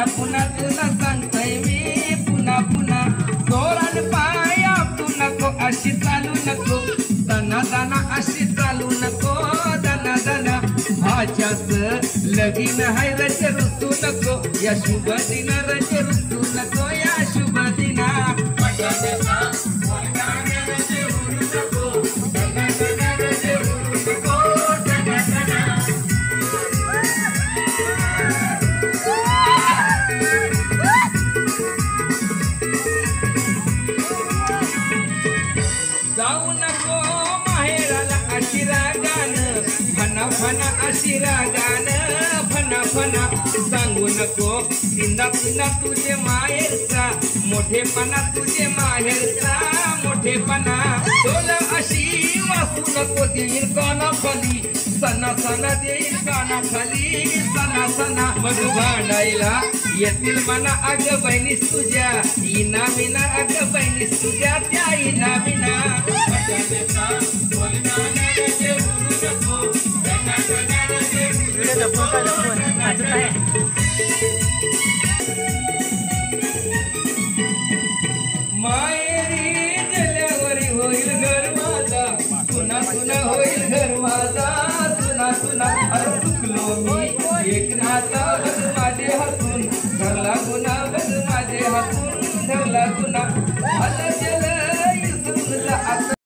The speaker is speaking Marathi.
पुन्हा पुन्हा तुला सांगतोय मी पुन्हा पुन्हा जोरान पाय आपटू नको अशी चालू नको दना दना अशी चालू नको दना दना भाच्याच लगीन हाय रच रुसू नको या शुभ दिना रच रुसू नको या शुभ दिना जाऊ नको माहेराला अशी रागानं फना फना अशी रागानं फना फना सांगू नको पिंदा पिंदा तुझे माहेरचा मोठेपणा तुझे माहेरचा मोठेपणा तोला अशी वाचू नको देईल काना खाली सणा सणा देईल काना खाली सणा सणा मग भांडायला येतील मना अग बहिणीस तुझ्या इना बिना अग बहिणीस तुझ्या त्या इना बिना मायरी गेल्यावरी होईल घर माझा पुन्हा पुन्हा होईल घर माझा सुना सुना अरे चुकलो मी एक नाता